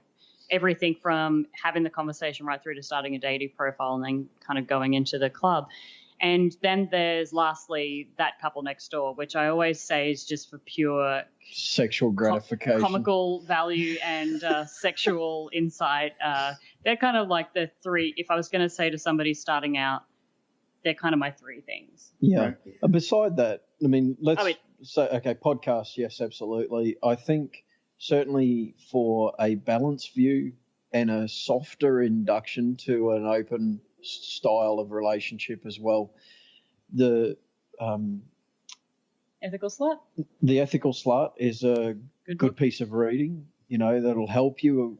everything from having the conversation right through to starting a dating profile and then kind of going into the club. And then there's lastly That Couple Next Door, which I always say is just for pure sexual gratification, comical value and sexual insight. They're kind of like the three. If I was going to say to somebody starting out, they're kind of my three things. Yeah. Right. Beside that, let's say, okay, podcasts, yes, absolutely. I think certainly for a balanced view and a softer induction to an open style of relationship as well, the Ethical Slut? The Ethical Slut is a good piece of reading, that'll help you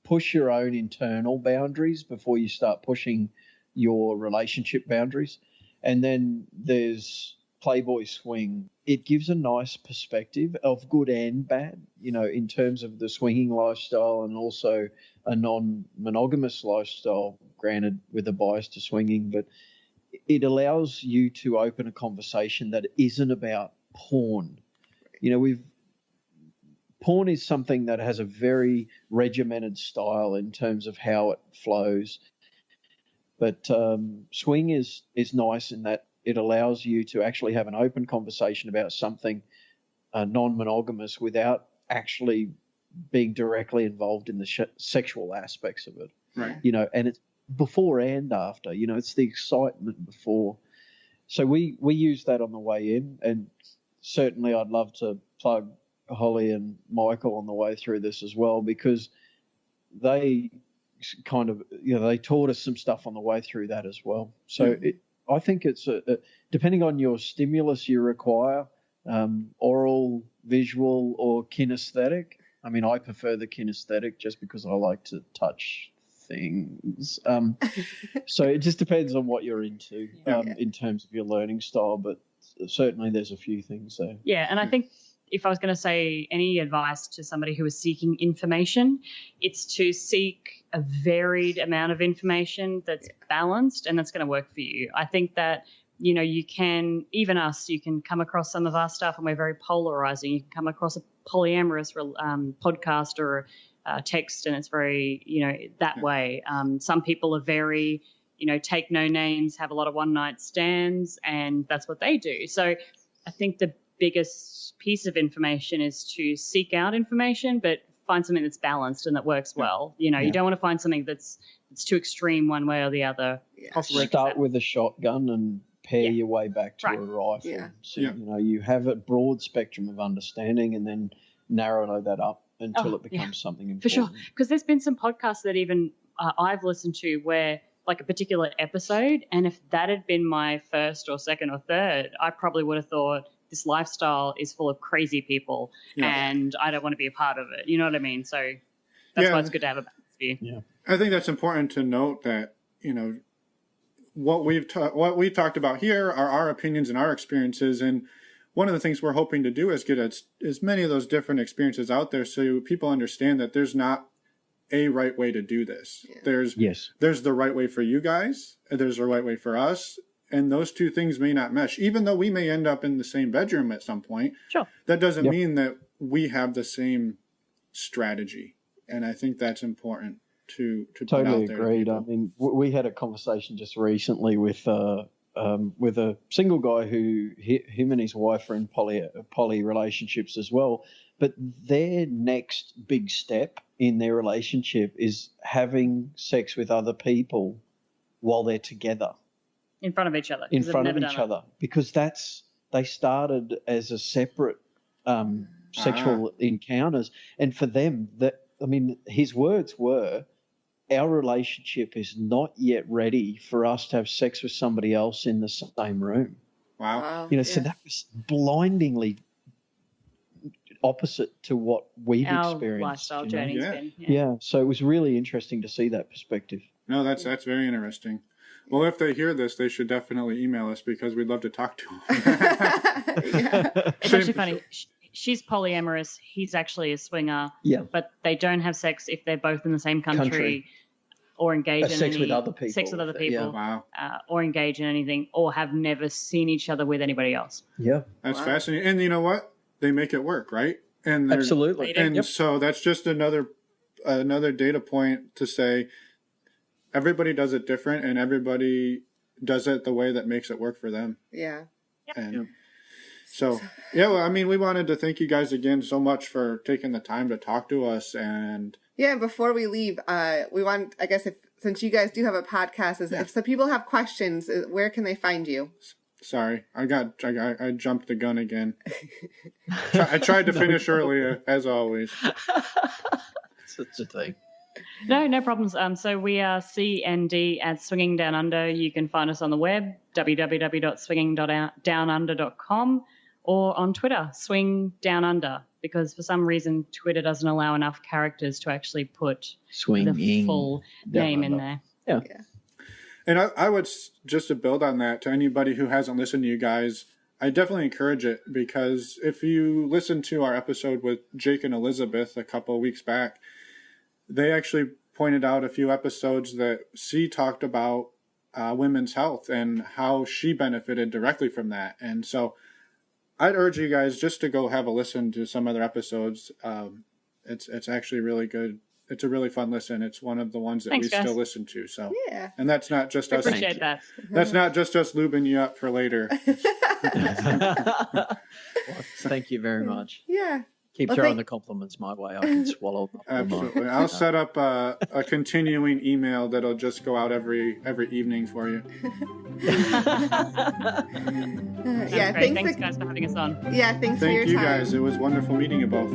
push your own internal boundaries before you start pushing your relationship boundaries. And then there's Playboy Swing. It gives a nice perspective of good and bad, in terms of the swinging lifestyle and also a non-monogamous lifestyle, granted with a bias to swinging, but it allows you to open a conversation that isn't about porn. Porn is something that has a very regimented style in terms of how it flows. But swing is nice in that it allows you to actually have an open conversation about something non-monogamous without actually being directly involved in the sexual aspects of it. Right. And it's before and after. It's the excitement before. So we use that on the way in, and certainly I'd love to plug Holly and Michael on the way through this as well, because they kind of, they taught us some stuff on the way through that as well. So I think it's depending on your stimulus you require, oral, visual, or kinesthetic. I prefer the kinesthetic just because I like to touch things. So it just depends on what you're into in terms of your learning style, but certainly there's a few things there. Yeah, and I think if I was going to say any advice to somebody who is seeking information, it's to seek a varied amount of information that's balanced and that's going to work for you. I think that, you can, even us, you can come across some of our stuff and we're very polarizing. You can come across a polyamorous podcast or text and it's very, that way. Some people are very, take no names, have a lot of one-night stands, and that's what they do. So I think the biggest piece of information is to seek out information, but find something that's balanced and that works well. You don't want to find something that's too extreme one way or the other. Possibly start with a shotgun and pair your way back to a rifle. Yeah. So, you have a broad spectrum of understanding and then narrow that up until it becomes something important. For sure. Because there's been some podcasts that even I've listened to where like a particular episode, and if that had been my first or second or third, I probably would have thought this lifestyle is full of crazy people and I don't want to be a part of it. You know what I mean? So that's why it's good to have a balanced view. Yeah. I think that's important to note that, what we've talked about here are our opinions and our experiences. And one of the things we're hoping to do is get as many of those different experiences out there so people understand that there's not a right way to do this. Yeah. There's the right way for you guys, and there's the right way for us, and those two things may not mesh. Even though we may end up in the same bedroom at some point, sure, that doesn't mean that we have the same strategy. And I think that's important to totally put out there. Agreed. I mean, we had a conversation just recently with a single guy who him and his wife are in poly relationships as well. But their next big step in their relationship is having sex with other people while they're together. In front of each other. In front of each other. Because they started as a separate sexual encounters. And for them, his words were, our relationship is not yet ready for us to have sex with somebody else in the same room. Wow. So that was blindingly opposite to what we've experienced. Our lifestyle journey's been. Yeah, so it was really interesting to see that perspective. No, that's very interesting. Well, if they hear this, they should definitely email us because we'd love to talk to them. It's actually funny. She's polyamorous. He's actually a swinger. Yeah. But they don't have sex if they're both in the same country. Or engage in sex with other people. Sex with other people. Yeah. Wow. Or engage in anything, or have never seen each other with anybody else. Yeah. That's fascinating. And you know what? They make it work, right? And absolutely. And so that's just another data point to say everybody does it different and everybody does it the way that makes it work for them. Yeah. And so, we wanted to thank you guys again so much for taking the time to talk to us. And before we leave, we want, I guess, since you guys do have a podcast, if some people have questions, where can they find you? Sorry, I jumped the gun again. I tried to finish earlier, as always. Such a thing. No problems. So we are CND at Swinging Downunder. You can find us on the web, www.swingingdownunder.com, or on Twitter, Swing Down Under, because for some reason Twitter doesn't allow enough characters to actually put the full name in there. Yeah. And I would, just to build on that, to anybody who hasn't listened to you guys, I definitely encourage it, because if you listen to our episode with Jake and Elizabeth a couple of weeks back, they actually pointed out a few episodes that she talked about women's health and how she benefited directly from that. And so I'd urge you guys just to go have a listen to some other episodes. It's actually really good. It's a really fun listen. It's one of the ones that still listen to. So and that's not just us. Appreciate that. That's not just us lubing you up for later. Well, thank you very much. Yeah. Keep throwing the compliments my way. I can swallow them. Absolutely. I'll set up a continuing email that'll just go out every evening for you. Thanks guys for having us on. Yeah, thanks for your time. Thank you guys. It was wonderful meeting you both.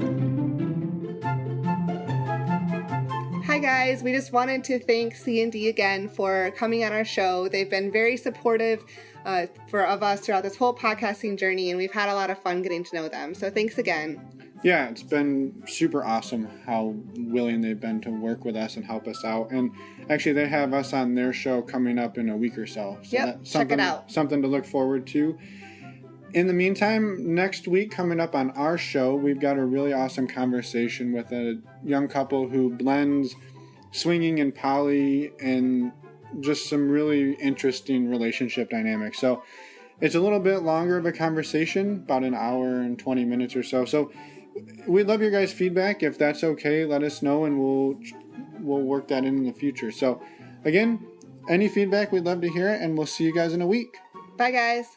Hi guys, we just wanted to thank C&D again for coming on our show. They've been very supportive of us throughout this whole podcasting journey, and we've had a lot of fun getting to know them. So thanks again. Yeah, it's been super awesome how willing they've been to work with us and help us out. And actually, they have us on their show coming up in a week or so. Check it out. Something to look forward to. In the meantime, next week coming up on our show, we've got a really awesome conversation with a young couple who blends swinging and poly and just some really interesting relationship dynamics. So it's a little bit longer of a conversation, about an hour and 20 minutes or so. So we'd love your guys' feedback. If that's okay, let us know, and we'll work that in the future. So again, any feedback, we'd love to hear it, and we'll see you guys in a week. Bye, guys.